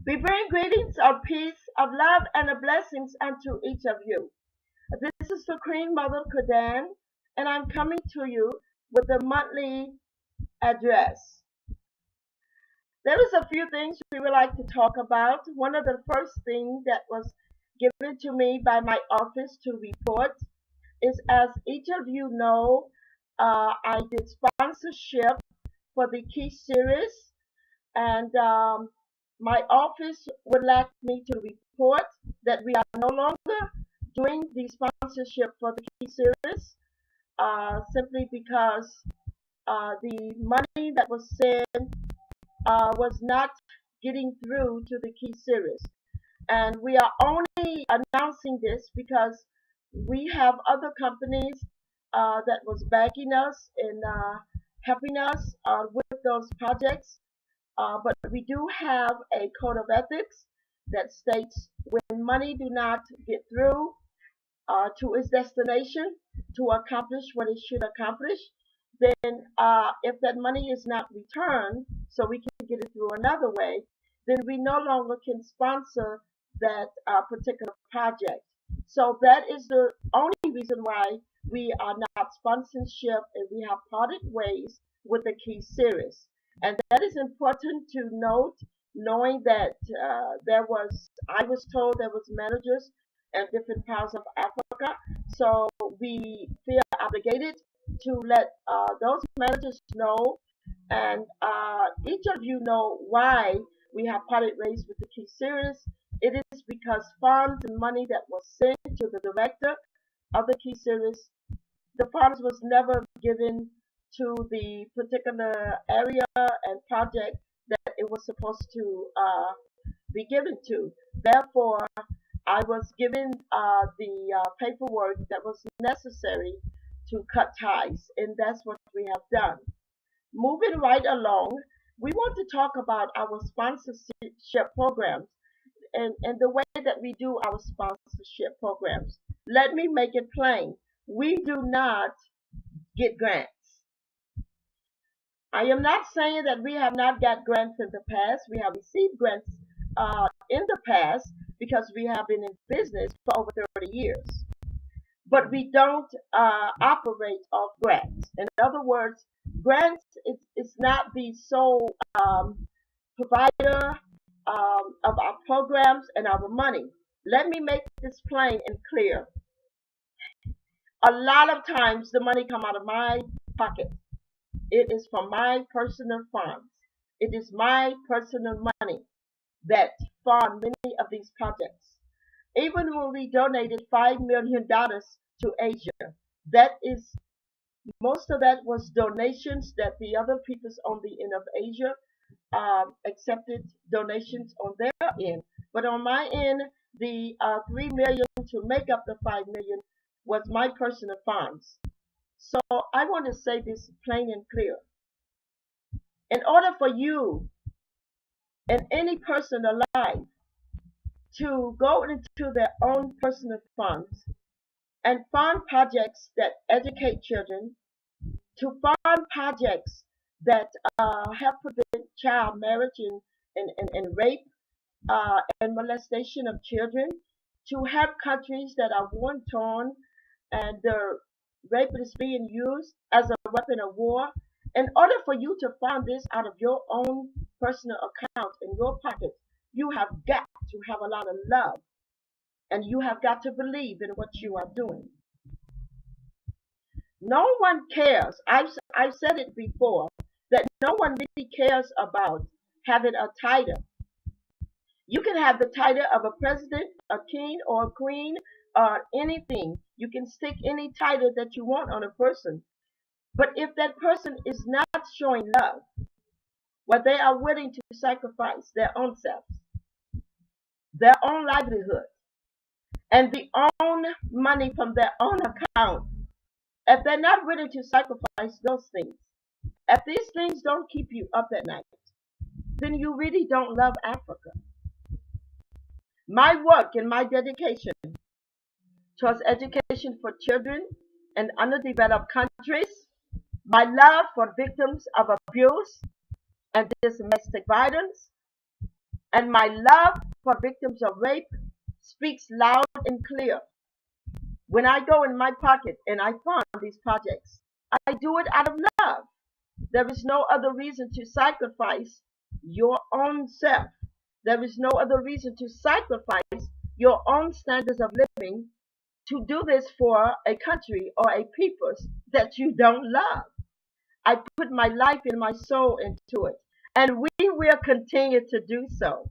We bring greetings of peace, of love, and of blessings unto each of you. This is the Queen Mother Kradin, and I'm coming to you with a monthly address. There is a few things we would like to talk about. One of the first things that was given to me by my office to report is, as each of you know, I did sponsorship for the Key Series, and my office would like me to report that we are no longer doing the sponsorship for the Key Series, simply because the money that was sent was not getting through to the Key Series. And we are only announcing this because we have other companies that was backing us and helping us with those projects. But we do have a code of ethics that states when money do not get through to its destination to accomplish what it should accomplish, then if that money is not returned, so we can get it through another way, then we no longer can sponsor that particular project. So that is the only reason why we are not sponsorship and we have parted ways with the Key Series. And that is important to note, knowing that I was told there was managers in different parts of Africa. So we feel obligated to let those managers know, and each of you know why we have parted ways with the Key Series. It is because funds and money that was sent to the director of the Key Series, the funds was never given to the particular area and project that it was supposed to be given to. Therefore, I was given the paperwork that was necessary to cut ties, and that's what we have done. Moving right along, we want to talk about our sponsorship programs and the way that we do our sponsorship programs. Let me make it plain. We do not get grants. I am not saying that we have not got grants in the past. We have received grants in the past because we have been in business for over 30 years. But we don't operate off grants. In other words, grants is not the sole provider of our programs and our money. Let me make this plain and clear. A lot of times the money come out of my pocket. It is from my personal funds. It is my personal money that fund many of these projects. Even when we donated $5 million to Asia, that is, most of that was donations that the other peoples on the end of Asia accepted donations on their end. But on my end, the 3 million to make up the 5 million was my personal funds. So I want to say this plain and clear. In order for you and any person alive to go into their own personal funds and fund projects that educate children, to fund projects that help prevent child marriage and rape and molestation of children, to help countries that are war torn and the rape is being used as a weapon of war. In order for you to fund this out of your own personal account in your pocket, you have got to have a lot of love, and you have got to believe in what you are doing. No one cares. I've said it before that no one really cares about having a title. You can have the title of a president, a king, or a queen, or anything. You can stick any title that you want on a person. But if that person is not showing love, where they are willing to sacrifice their own selves, their own livelihood, and the own money from their own account, if they're not willing to sacrifice those things, if these things don't keep you up at night, then you really don't love Africa. My work and my dedication towards education for children in underdeveloped countries, my love for victims of abuse and domestic violence, And my love for victims of rape speaks loud and clear. When I go in my pocket and I fund these projects, I do it out of love. There is no other reason to sacrifice your own self. There is no other reason to sacrifice your own standards of living to do this for a country or a people that you don't love. I put my life and my soul into it, and we will continue to do so.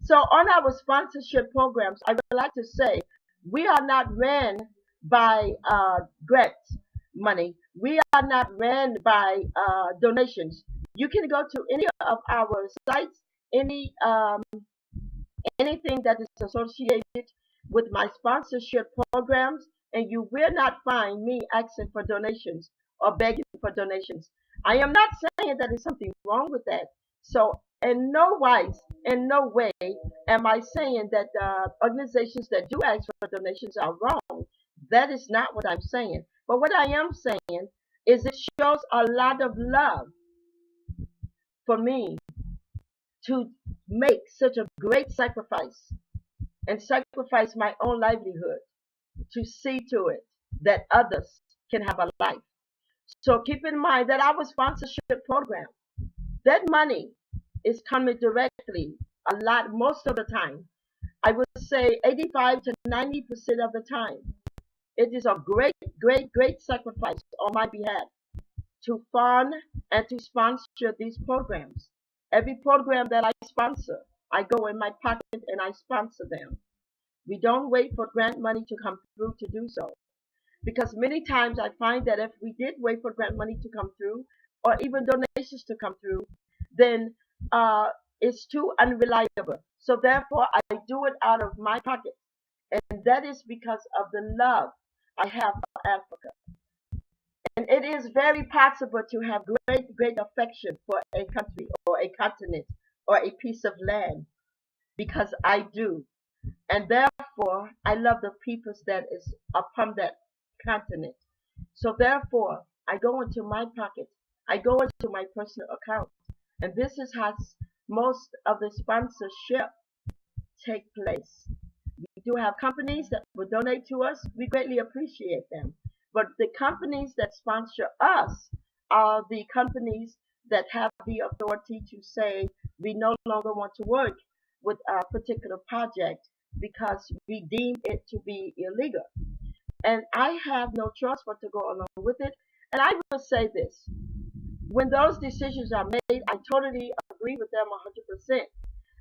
So, on our sponsorship programs, I would like to say we are not ran by grant money. We are not ran by donations. You can go to any of our sites, any anything that is associated with my sponsorship programs, and you will not find me asking for donations or begging for donations. I am not saying that there's something wrong with that. So, in no wise, in no way am I saying that organizations that do ask for donations are wrong. That is not what I'm saying. But what I am saying is it shows a lot of love for me to make such a great sacrifice and sacrifice my own livelihood to see to it that others can have a life. So keep in mind that our sponsorship program, that money is coming directly a lot most of the time. I would say 85 to 90% of the time. It is a great, great, great sacrifice on my behalf to fund and to sponsor these programs. Every program that I sponsor, I go in my pocket and I sponsor them. We don't wait for grant money to come through to do so. Because many times I find that if we did wait for grant money to come through, or even donations to come through, then it's too unreliable. So therefore, I do it out of my pocket. And that is because of the love I have for Africa. And it is very possible to have great, great affection for a country or a continent or a piece of land because I do. And therefore, I love the peoples that is upon that continent. So therefore, I go into my pocket. I go into my personal account. And this is how most of the sponsorship take place. We do have companies that will donate to us. We greatly appreciate them. But the companies that sponsor us are the companies that have the authority to say we no longer want to work with a particular project because we deem it to be illegal. And I have no choice but to go along with it. And I will say this. When those decisions are made, I totally agree with them 100%.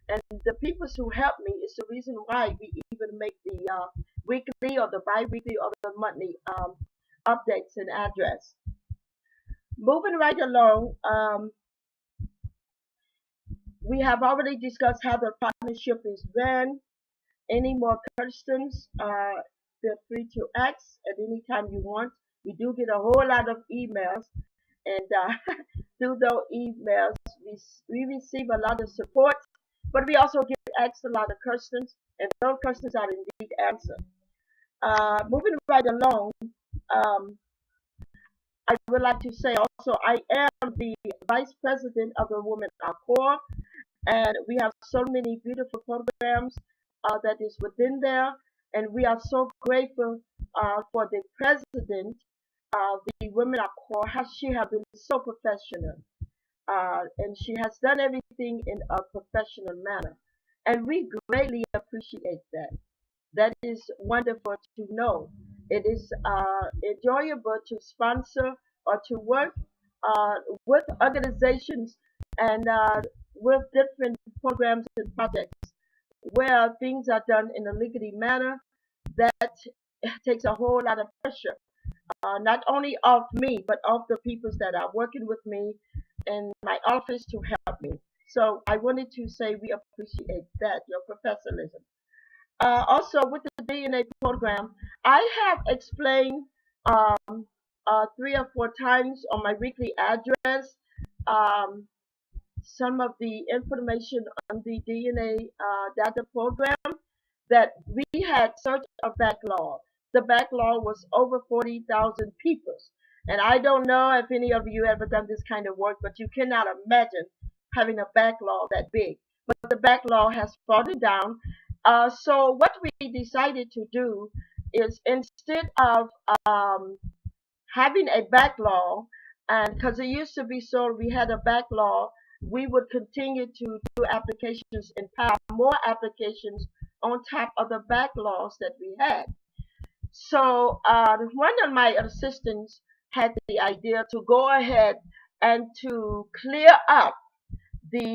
And the people who help me is the reason why we even make the weekly or the bi-weekly or the monthly updates and address. Moving right along, we have already discussed how the partnership is ran. Any more questions, feel free to ask at any time you want. We do get a whole lot of emails, and through those emails, we receive a lot of support, but we also get asked a lot of questions, and those questions are indeed answered. Moving right along, um, I would like to say also I am the vice president of the Women Accord, and we have so many beautiful programs that is within there, and we are so grateful for the president of the Women Accord. How she has been so professional, and she has done everything in a professional manner, and we greatly appreciate that. That is wonderful to know. It is enjoyable to sponsor or to work uh, with organizations and with different programs and projects where things are done in a legally manner that takes a whole lot of pressure, not only of me, but of the people that are working with me in my office to help me. So I wanted to say we appreciate that, your professionalism. Also, with the DNA program, I have explained um, 3 or 4 times on my weekly address um, some of the information on the DNA data program that we had such a backlog. The backlog was over 40,000 people. And I don't know if any of you ever done this kind of work, but you cannot imagine having a backlog that big. but the backlog has fallen down. So what we decided to do is, instead of um, having a backlog, and because it used to be so we had a backlog, we would continue to do applications and pile more applications on top of the backlogs that we had. So one of my assistants had the idea to go ahead and to clear up the